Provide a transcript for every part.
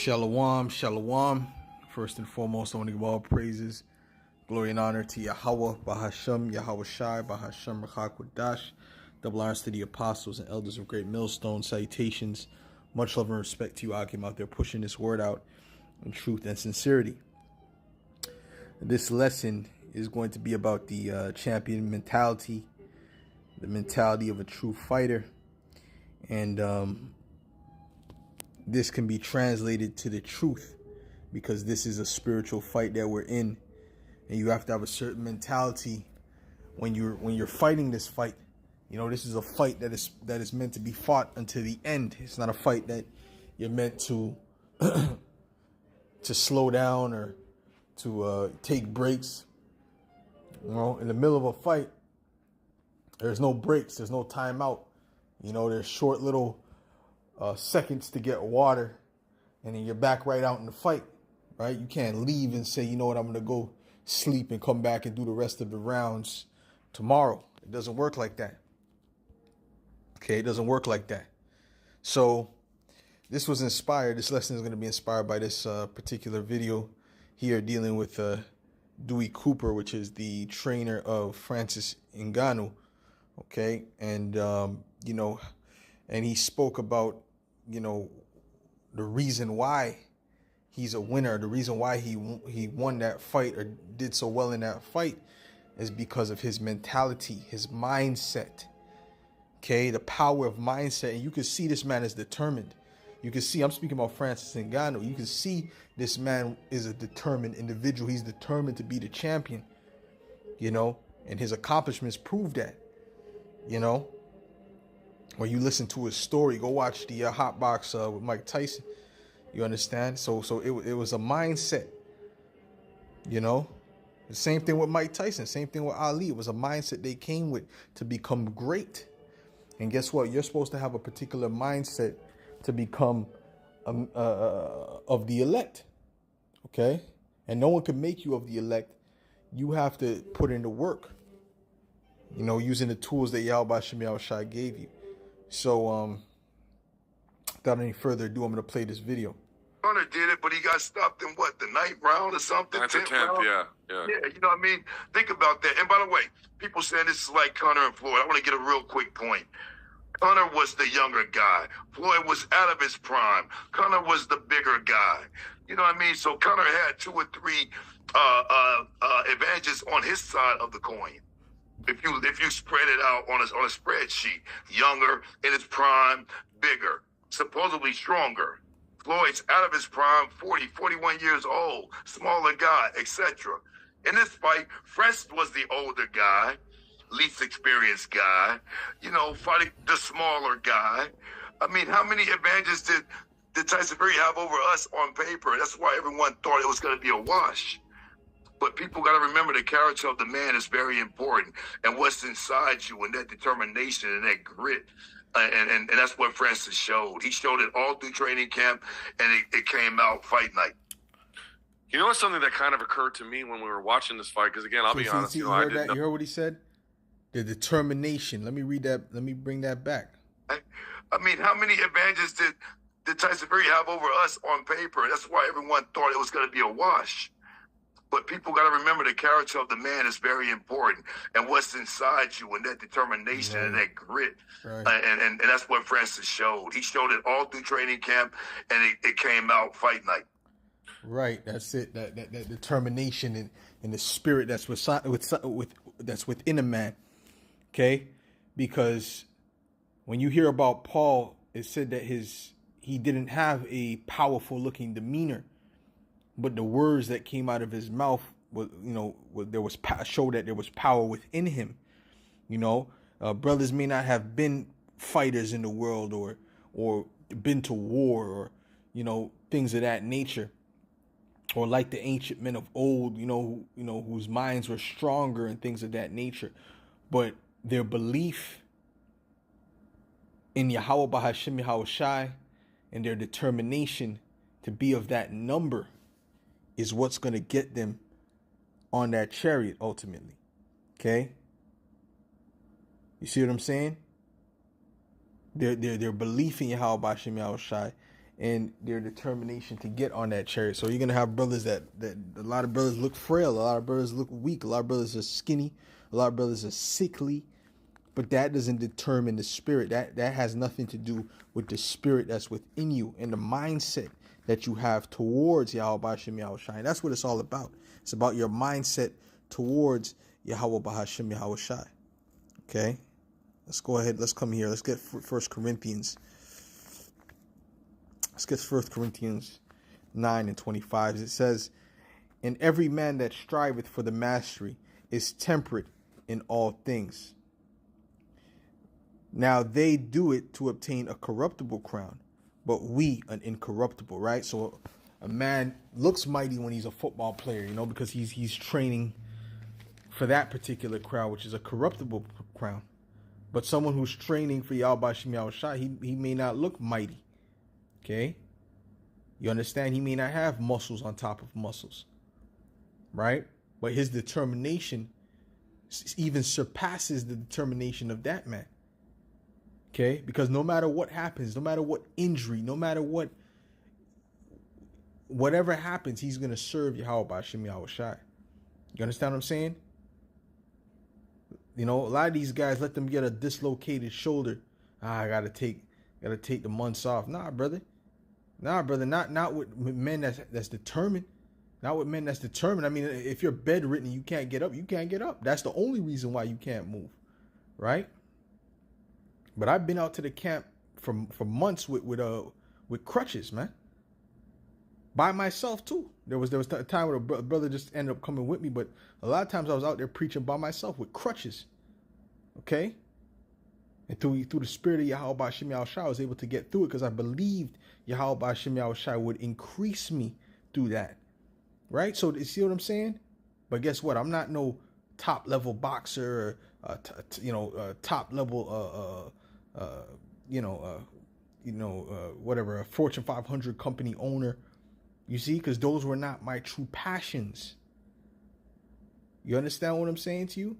Shalom, shalom. First and foremost, I want to give all praises, glory, and honor to Yahweh, Bahashem, Yahweh Shai, Bahashem, Rachakwadash. Double honors to the apostles and elders of Great Millstone. Salutations. Much love and respect to you, Akim, out there pushing this word out in truth and sincerity. This lesson is going to be about the champion mentality, the mentality of a true fighter. And this can be translated to the truth, because this is a spiritual fight that we're in, and you have to have a certain mentality when you're fighting this fight. You know, this is a fight that is meant to be fought until the end. It's not a fight that you're meant to to slow down or to take breaks. You know, in the middle of a fight, there's no breaks, there's no timeout. You know, there's short little seconds to get water, and then you're back right out in the fight, right? You can't leave and say, you know what, I'm going to go sleep and come back and do the rest of the rounds tomorrow. It doesn't work like that. Okay, it doesn't work like that. So this was inspired. This lesson is going to be inspired by this particular video here dealing with Dewey Cooper, which is the trainer of Francis Ngannou. Okay, and you know, and he spoke about, you know, the reason why he's a winner, the reason why he won that fight or did so well in that fight is because of his mentality, his mindset. Okay, the power of mindset. And you can see this man is determined. You can see, I'm speaking about Francis Ngannou. You can see this man is a determined individual. He's determined to be the champion, you know, and his accomplishments prove that, you know. When you listen to his story, go watch the Hot Box with Mike Tyson. You understand? So it was a mindset, you know. The same thing with Mike Tyson, same thing with Ali. It was a mindset they came with to become great. And guess what? You're supposed to have a particular mindset to become of the elect, okay? And no one can make you of the elect. You have to put in the work, you know, using the tools that Yahweh Shem Shai gave you. So, without any further ado, I'm going to play this video. Conor did it, but he got stopped in what, the 9th round or something? 9th or 10th, yeah. Yeah, you know what I mean? Think about that. And by the way, people saying this is like Conor and Floyd. I want to get a real quick point. Conor was the younger guy. Floyd was out of his prime. Conor was the bigger guy. You know what I mean? So Conor had 2 or 3 advantages on his side of the coin. If you spread it out on a spreadsheet, younger, in his prime, bigger, supposedly stronger. Floyd's out of his prime, 40, 41 years old, smaller guy, etc. In this fight, Francis was the older guy, least experienced guy, you know, fighting the smaller guy. I mean, how many advantages did Tyson Fury have over us on paper? That's why everyone thought it was going to be a wash. But people got to remember the character of the man is very important, and what's inside you, and that determination and that grit. And that's what Francis showed. He showed it all through training camp, and it came out fight night. You know what's something that kind of occurred to me when we were watching this fight? Because again, I'll be honest. You heard that? You heard what he said? The determination. Let me read that. Let me bring that back. I mean, how many advantages did Tyson Fury have over us on paper? That's why everyone thought it was going to be a wash. But people got to remember the character of the man is very important, and what's inside you, and that determination and that grit. Right. And that's what Francis showed. He showed it all through training camp, and it came out fight night. Right. That's it. That determination and the spirit that's that's within a man. Okay. Because when you hear about Paul, it said that he didn't have a powerful looking demeanor, but the words that came out of his mouth was, you know, showed that there was power within him. You know, brothers may not have been fighters in the world or been to war or, you know, things of that nature, or like the ancient men of old, you know, whose minds were stronger and things of that nature, but their belief in Yahweh Bahashem Yahweh Shai and their determination to be of that number is what's going to get them on that chariot ultimately. Okay? You see what I'm saying? Their belief in Yahweh Bashem Yahweh Shai and their determination to get on that chariot. So you're gonna have brothers that a lot of brothers look frail, a lot of brothers look weak, a lot of brothers are skinny, a lot of brothers are sickly, but that doesn't determine the spirit. That has nothing to do with the spirit that's within you and the mindset that you have towards Yahweh B'Hashem Yahweh Shai. That's what it's all about. It's about your mindset towards Yahweh B'Hashem Yahweh Shai. Okay, let's go ahead. Let's come here. Let's get 1 Corinthians. Let's get 1 Corinthians 9:25. It says, "And every man that striveth for the mastery is temperate in all things. Now they do it to obtain a corruptible crown, but we an incorruptible," right? So a man looks mighty when he's a football player, because he's training for that particular crown, which is a corruptible crown. But someone who's training for Yahweh B'Hashem Yahweh Shai, he may not look mighty. Okay? You understand? He may not have muscles on top of muscles. Right? But his determination even surpasses the determination of that man. Okay? Because no matter what happens, no matter what injury, no matter whatever happens, he's going to serve Yahweh B'Hashem Yahweh Shai. You understand what I'm saying? A lot of these guys, let them get a dislocated shoulder. I gotta take the months off. Nah, brother. Not with men that's determined. Not with men that's determined. I mean, if you're bedridden and you can't get up, you can't get up. That's the only reason why you can't move, right? But I've been out to the camp for months with crutches, man. By myself too. There was a time where a brother just ended up coming with me, but a lot of times I was out there preaching by myself with crutches. Okay? And through the spirit of Yahweh B'Hashem Yahweh Shai, I was able to get through it because I believed Yahweh B'Hashem Yahweh Shai would increase me through that. Right? So you see what I'm saying? But guess what? I'm not no top level boxer or top level whatever, a Fortune 500 company owner. You see, because those were not my true passions. You understand what I'm saying to you?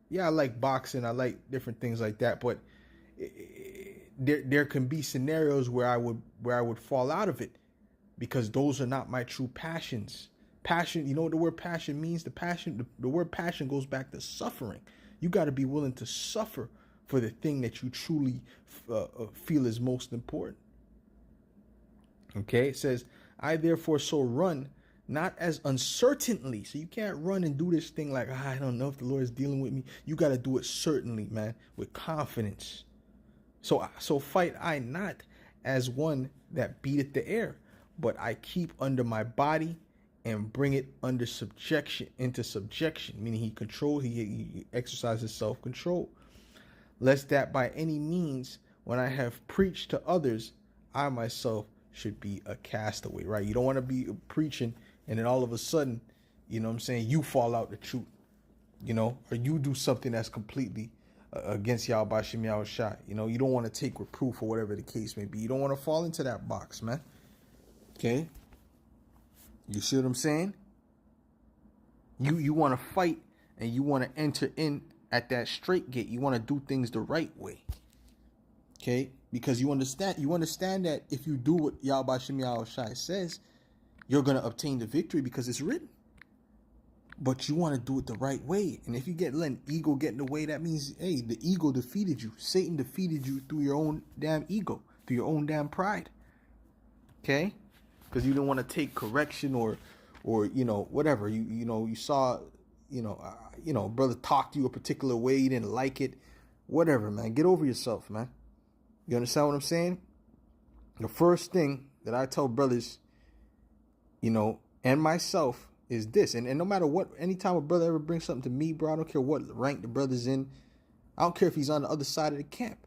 Yeah, I like boxing. I like different things like that. But there can be scenarios where I would fall out of it because those are not my true passions. Passion, you know what the word passion means? The word passion goes back to suffering. You got to be willing to suffer for the thing that you truly feel is most important. Okay, it says, "I therefore so run, not as uncertainly." So you can't run and do this thing like, I don't know if the Lord is dealing with me. You got to do it certainly, man, with confidence. So fight I not as one that beateth the air, but I keep under my body and bring it into subjection, meaning he exercises self-control. Lest that by any means, when I have preached to others, I myself should be a castaway, right? You don't want to be preaching and then all of a sudden, you fall out the truth, or you do something that's completely against Yahweh B'Hashem Yahweh Shai. You don't want to take reproof or whatever the case may be. You don't want to fall into that box, man. Okay? You see what I'm saying? You want to fight and you want to enter in at that straight gate. You want to do things the right way. Okay? Because you understand that if you do what Yahweh B'Hashem Yahweh Shai says, you're going to obtain the victory because it's written. But you want to do it the right way. And if you let ego get in the way, that means, hey, the ego defeated you. Satan defeated you through your own damn ego, through your own damn pride. Okay? Because you didn't want to take correction or whatever. You saw, brother talk to you a particular way, you didn't like it. Whatever, man. Get over yourself, man. You understand what I'm saying? The first thing that I tell brothers, and myself is this. And no matter what, anytime a brother ever brings something to me, bro, I don't care what rank the brother's in. I don't care if he's on the other side of the camp.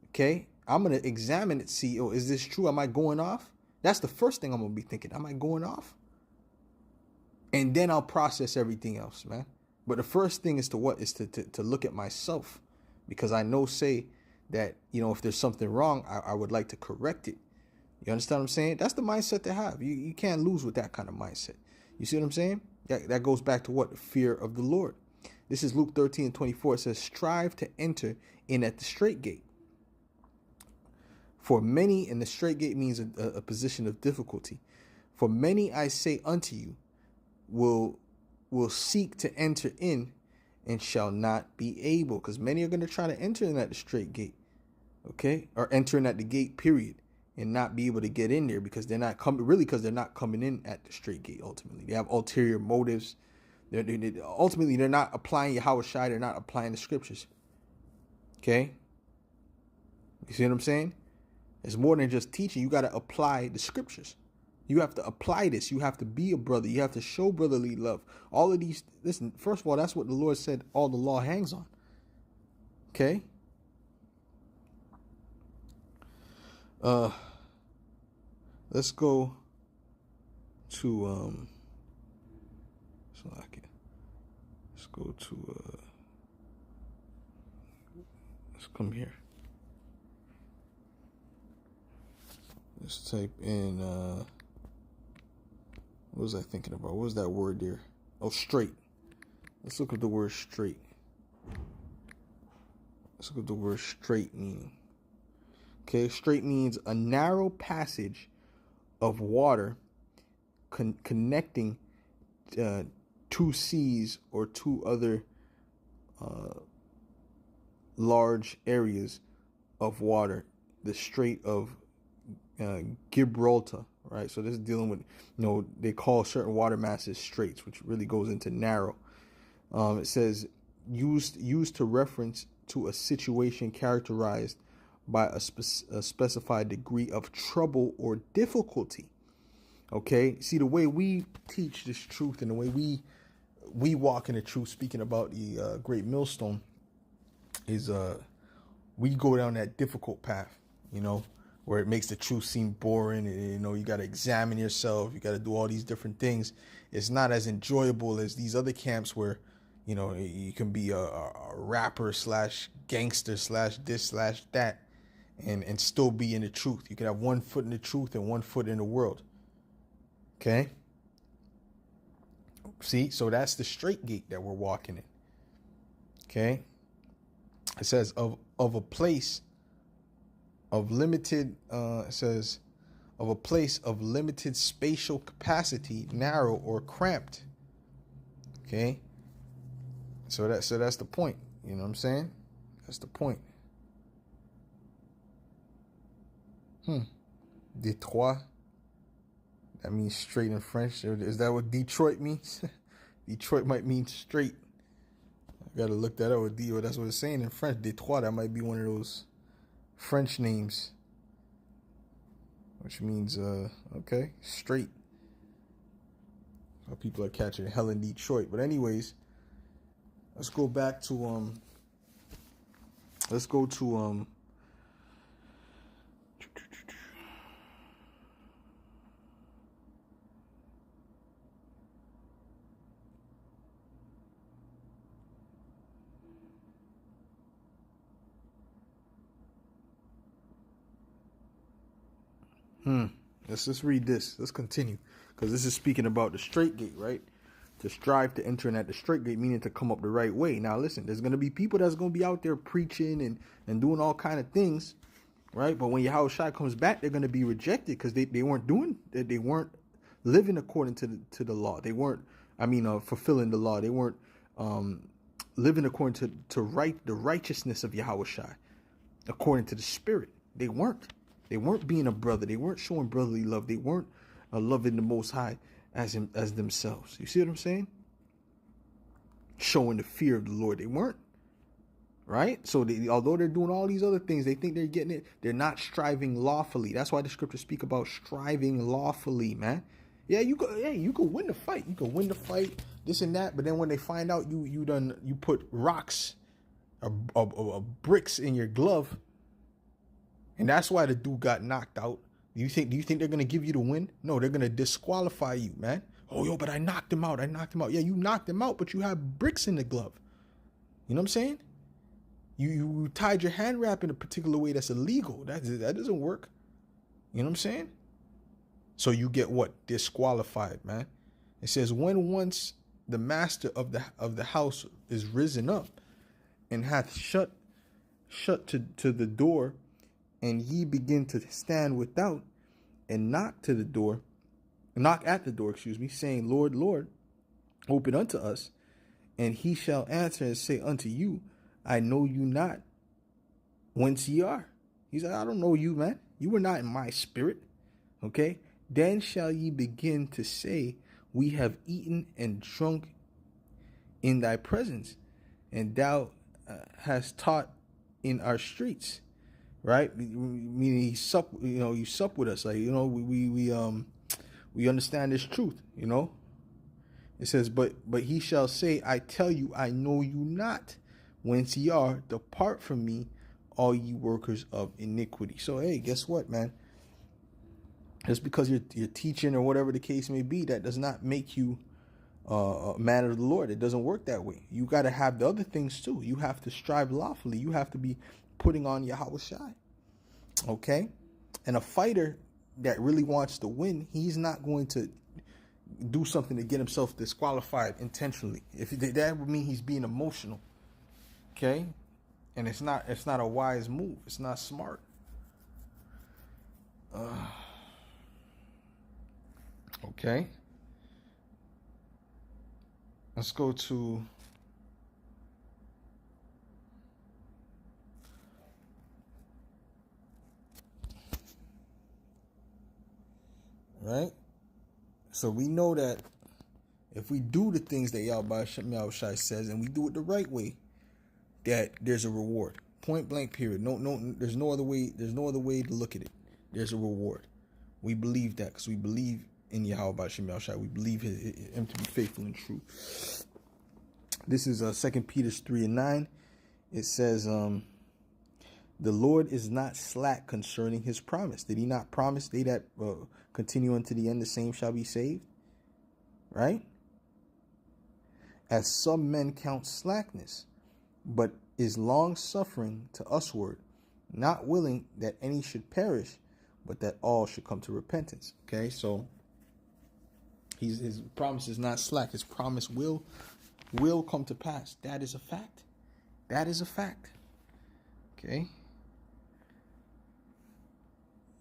Okay? I'm going to examine it, see, is this true? Am I going off? That's the first thing I'm going to be thinking. Am I going off? And then I'll process everything else, man. But the first thing is to look at myself. Because I know, that, if there's something wrong, I would like to correct it. You understand what I'm saying? That's the mindset to have. You can't lose with that kind of mindset. You see what I'm saying? That goes back to what? The fear of the Lord. This is Luke 13:24. It says, "Strive to enter in at the straight gate. For many, and the straight gate means a position of difficulty. For many, I say unto you, will seek to enter in and shall not be able. Because many are going to try to enter in at the straight gate, okay? Or enter in at the gate, period, and not be able to get in there because they're not coming, really because they're not coming in at the straight gate ultimately. They have ulterior motives. Ultimately, they're not applying Yahweh Shai. They're not applying the scriptures, okay? You see what I'm saying? It's more than just teaching. You got to apply the scriptures. You have to apply this. You have to be a brother. You have to show brotherly love. All of these, listen, first of all, that's what the Lord said all the law hangs on. Okay? Let's go to, let's go to, let's come here. Let's type in, what was I thinking about? What was that word there? Oh, straight. Let's look at the word straight. Let's look at the word straight meaning. Okay, straight means a narrow passage of water connecting two seas or two other large areas of water. The Strait of Gibraltar, right? So this is dealing with, they call certain water masses straits, which really goes into narrow. It says used to reference to a situation characterized by a specified degree of trouble or difficulty. Okay, see, the way we teach this truth and the way we walk in the truth, speaking about the great millstone, is we go down that difficult path, where it makes the truth seem boring. And, you got to examine yourself. You got to do all these different things. It's not as enjoyable as these other camps where, you can be a rapper / gangster / this / that and still be in the truth. You can have one foot in the truth and one foot in the world. Okay? See, so that's the straight gate that we're walking in. Okay? It says of a place of limited, of a place of limited spatial capacity, narrow or cramped. Okay? So that's the point. You know what I'm saying? That's the point. Detroit. That means straight in French. Is that what Detroit means? Detroit might mean straight. I gotta look that up with D. That's what it's saying in French. Detroit. That might be one of those French names, which means okay, straight. So people are catching hell in Detroit. But anyways, let's go back to let's go to Let's read this. Let's continue. Because this is speaking about the straight gate, right? To strive to enter in at the straight gate, meaning to come up the right way. Now, listen, there's going to be people that's going to be out there preaching and doing all kind of things, right? But when Yahweh Shai comes back, they're going to be rejected because they weren't living according to the law. They weren't, fulfilling the law. They weren't living according to the righteousness of Yahweh Shai, according to the Spirit. They weren't. They weren't being a brother. They weren't showing brotherly love. They weren't loving the Most High as themselves. You see what I'm saying? Showing the fear of the Lord. They weren't. Right? So although they're doing all these other things, they think they're getting it. They're not striving lawfully. That's why the scriptures speak about striving lawfully, man. Yeah, you could win the fight. You could win the fight, this and that. But then when they find out you put rocks or bricks in your glove, and that's why the dude got knocked out. Do you think they're gonna give you the win? No, they're gonna disqualify you, man. Oh, yo, but I knocked him out. Yeah, you knocked him out, but you have bricks in the glove. You know what I'm saying? You tied your hand wrap in a particular way that's illegal. That doesn't work. You know what I'm saying? So you get what? Disqualified, man. It says, when once the master of the house is risen up and hath shut to the door and ye begin to stand without and knock at the door, saying, Lord, Lord, open unto us. And he shall answer and say unto you, I know you not whence ye are. He said, I don't know you, man. You were not in my spirit. Okay. Then shall ye begin to say, we have eaten and drunk in thy presence, and thou hast taught in our streets. Right? Meaning you sup with us. Like, we understand this truth, It says, but he shall say, I tell you, I know you not whence ye are. Depart from me, all ye workers of iniquity. So, hey, guess what, man? Just because you're teaching or whatever the case may be, that does not make you a man of the Lord. It doesn't work that way. You got to have the other things too. You have to strive lawfully. You have to be putting on Yahweh Shai. Okay? And a fighter that really wants to win, he's not going to do something to get himself disqualified intentionally. If that would mean he's being emotional. Okay? And it's not a wise move. It's not smart. Okay. Let's go to right. So we know that if we do the things that Yahweh Shai says, and we do it the right way, that there's a reward. Point blank, period. No, there's no other way. There's no other way to look at it. There's a reward. We believe that because we believe in Yahweh Shai. We believe him to be faithful and true. This is 2 Peter 3:9. It says, the Lord is not slack concerning his promise. Did he not promise they that continue unto the end, the same shall be saved? Right? As some men count slackness, but is long suffering to usward, not willing that any should perish, but that all should come to repentance. Okay, so his promise is not slack. His promise will come to pass. That is a fact. That is a fact. Okay.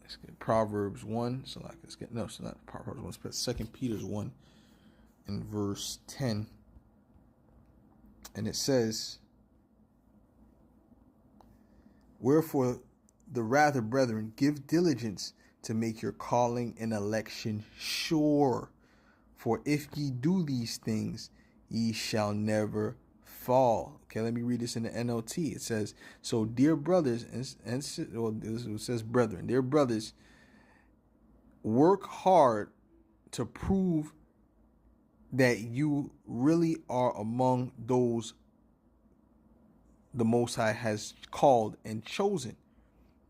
Let's get Proverbs 1. So like let's get it's not Proverbs 1, let's put 2 Peter 1 in verse 10. And it says, wherefore the rather, brethren, give diligence to make your calling and election sure. For if ye do these things, ye shall never fall. Okay, let me read this in the NLT. It says, so dear brothers, and it says brethren, dear brothers, work hard to prove that you really are among those the Most High has called and chosen.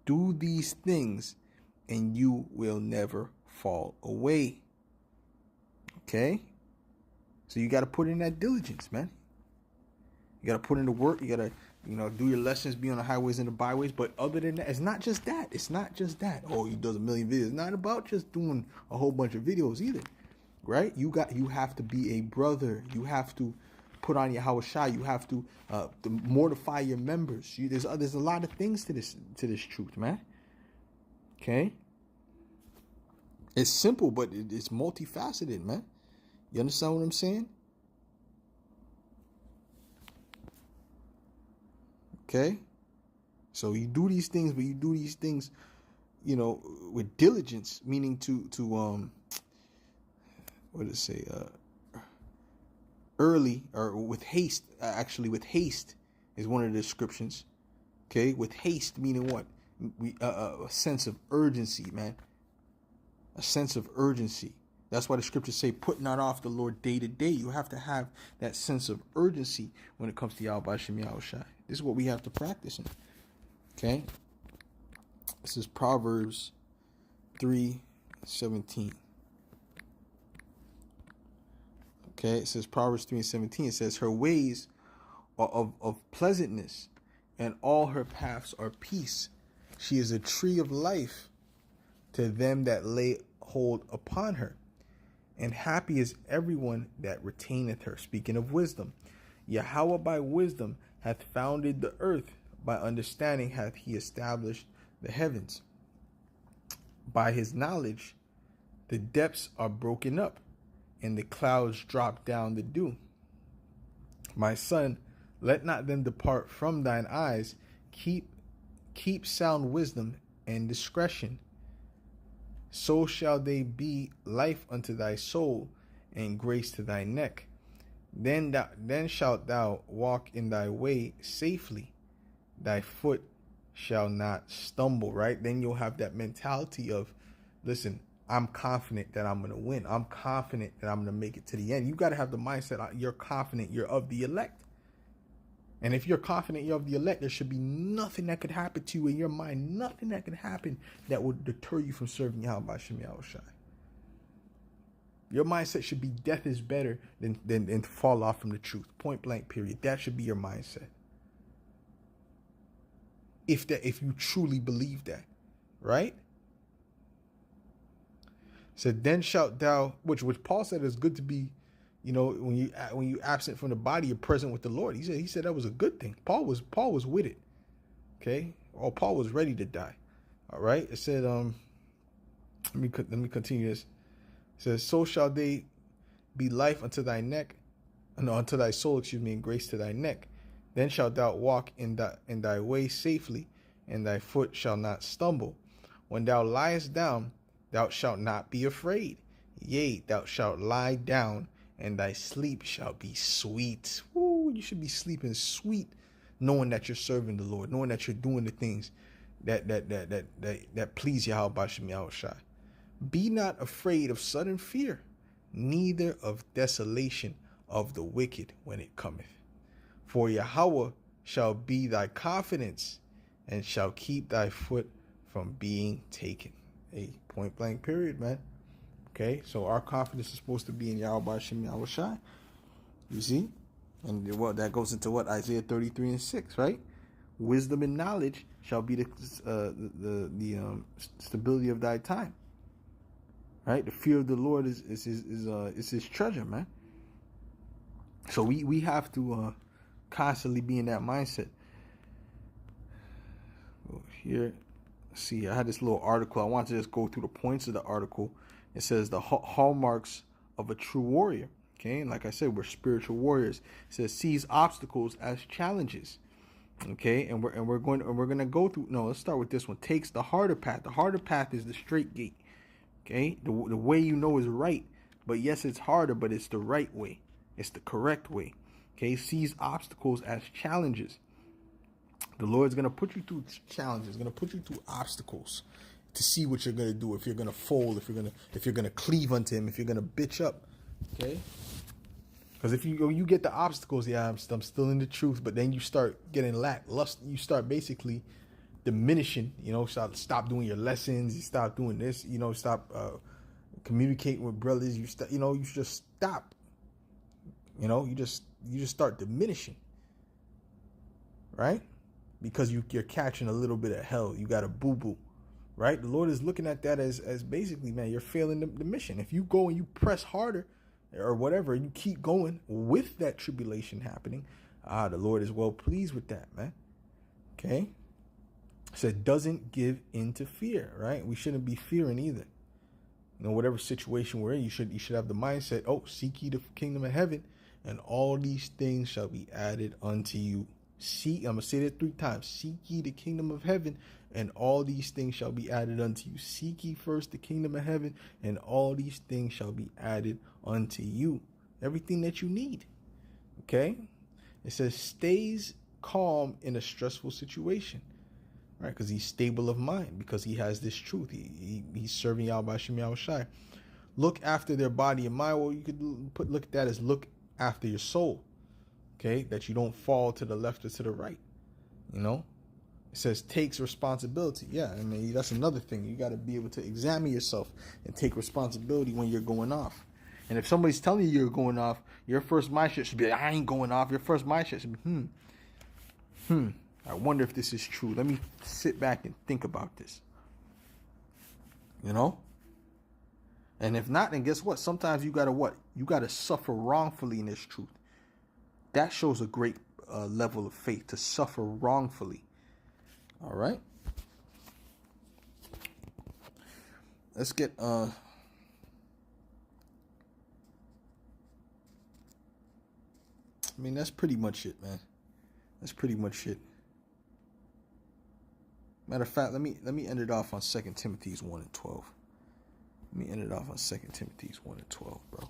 Do these things and you will never fall away. Okay? So you got to put in that diligence, man. You got to put in the work. You got to, do your lessons, be on the highways and the byways. But other than that, it's not just that. It's not just that. Oh, he does a million videos. It's not about just doing a whole bunch of videos either. Right? You have to be a brother. You have to put on your Yahweh Shai. You have to mortify your members. There's a lot of things to this truth, man. Okay? It's simple, but it's multifaceted, man. You understand what I'm saying? Okay? So you do these things, but you do these things, with diligence, meaning to what does it say? Early, or with haste. Actually, with haste is one of the descriptions. Okay? With haste, meaning what? A sense of urgency, man. A sense of urgency. That's why the scriptures say, put not off the Lord day to day. You have to have that sense of urgency when it comes to Yahweh Shem Yahushai. This is what we have to practice in. Okay? This is Proverbs 3:17. Okay? It says Proverbs 3:17. It says, her ways are of pleasantness, and all her paths are peace. She is a tree of life to them that lay hold upon her. And happy is everyone that retaineth her. Speaking of wisdom, Yahweh by wisdom hath founded the earth. By understanding hath he established the heavens. By his knowledge, the depths are broken up, and the clouds drop down the dew. My son, let not them depart from thine eyes. Keep sound wisdom and discretion. So shall they be life unto thy soul, and grace to thy neck. Then shalt thou walk in thy way safely. Thy foot shall not stumble, right? Then you'll have that mentality of, listen, I'm confident that I'm going to win. I'm confident that I'm going to make it to the end. You got to have the mindset, you're confident you're of the elect. And if you're confident you're of the elect, there should be nothing that could happen to you in your mind, nothing that could happen that would deter you from serving Yahweh Hashem Yahushai. Your mindset should be death is better than to fall off from the truth. Point blank, period. That should be your mindset. If you truly believe that, right? Said, then shalt thou, which Paul said is good to be, when you absent from the body, you're present with the Lord. He said that was a good thing. Paul was with it. Okay, Paul was ready to die. All right. It said, let me continue this. It says, so shall they be life unto thy neck, unto thy soul, and grace to thy neck. Then shalt thou walk in thy way safely, and thy foot shall not stumble. When thou liest down, thou shalt not be afraid. Yea, thou shalt lie down, and thy sleep shall be sweet. Woo, you should be sleeping sweet, knowing that you're serving the Lord, knowing that you're doing the things that please Yahweh Hashem Yahushai. Be not afraid of sudden fear, neither of desolation of the wicked when it cometh. For Yahweh shall be thy confidence, and shall keep thy foot from being taken. Hey, point blank, period, man. Okay, so our confidence is supposed to be in Yahweh Hashem Yahushai. You see? And that goes into what? Isaiah 33:6, right? Wisdom and knowledge shall be the stability of thy time. Right? The fear of the Lord is his treasure, man. So we have to constantly be in that mindset. Here, see, I had this little article. I want to just go through the points of the article. It says the hallmarks of a true warrior. Okay, and like I said, we're spiritual warriors. It says sees obstacles as challenges. Okay, and we're gonna go through. No, let's start with this one. Takes the harder path. The harder path is the straight gate. Okay, the way you know is right, but yes, it's harder, but it's the right way. It's the correct way. Okay, sees obstacles as challenges. The Lord's gonna put you through challenges. Gonna put you through obstacles to see what you're gonna do. If you're gonna fold, if you're gonna cleave unto Him, if you're gonna bitch up. Okay. Because if you get the obstacles, yeah, I'm still in the truth, but then you start getting lackluster. You start basically diminishing. Stop doing your lessons. You stop doing this. Stop communicating with brothers. You just stop. You just start diminishing, right? Because you're catching a little bit of hell. You got a boo boo, right? The Lord is looking at that as basically, man, you're failing the mission. If you go and you press harder, or whatever, you keep going with that tribulation happening, the Lord is well pleased with that, man. Okay? So it doesn't give in to fear, right? We shouldn't be fearing either. Whatever situation we're in, you should have the mindset, seek ye the kingdom of heaven, and all these things shall be added unto you. I'm going to say that 3 times. Seek ye the kingdom of heaven, and all these things shall be added unto you. Seek ye first the kingdom of heaven, and all these things shall be added unto you. Everything that you need. Okay? It says, stays calm in a stressful situation. Right? Because he's stable of mind, because he has this truth. He's serving Yahweh Hashem Yahushai. Look after their body and mind. Well, you could look at that as look after your soul. Okay? That you don't fall to the left or to the right. It says takes responsibility. Yeah, I mean, that's another thing. You got to be able to examine yourself and take responsibility when you're going off. And if somebody's telling you you're going off, your first mindset should be, I ain't going off. Your first mindset should be, I wonder if this is true. Let me sit back and think about this. And if not, then guess what? Sometimes you got to what? You got to suffer wrongfully in this truth. That shows a great level of faith, to suffer wrongfully. All right. let's get I mean, that's pretty much it, man. That's pretty much it. Matter of fact, let me end it off on 2 Timothy's 1 and 12. Let me end it off on 2 Timothy's 1 and 12, bro.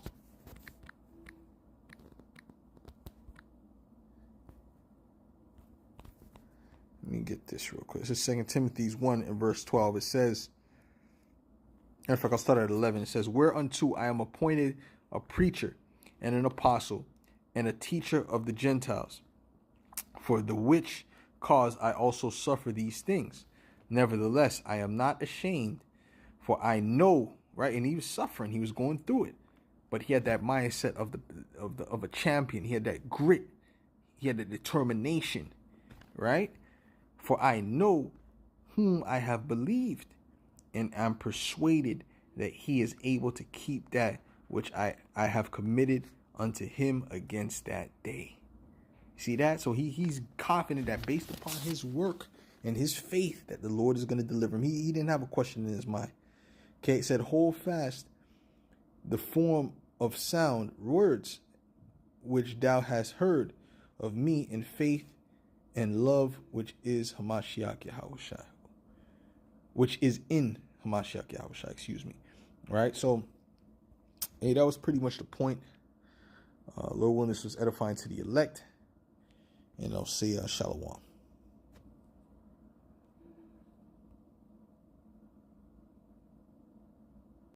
Let me get this real quick. This is 2 Timothy's 1 and verse 12. It says, in fact, I'll start at 11. It says, whereunto I am appointed a preacher and an apostle and a teacher of the Gentiles, for the which cause I also suffer these things. Nevertheless, I am not ashamed, for I know, right? And he was suffering, he was going through it, but he had that mindset of a champion. He had that grit, he had the determination, right? For I know whom I have believed, and am persuaded that he is able to keep that which I have committed unto him against that day. See that? So he's confident that based upon his work and his faith that the Lord is going to deliver him. He didn't have a question in his mind. Okay, it said, hold fast the form of sound words which thou hast heard of me in faith and love, which is Hamashiach Yahushua, which is in Hamashiach Yahushua, excuse me. Right? So, hey, that was pretty much the point. Lord willing, this was edifying to the elect. And I'll say shalom.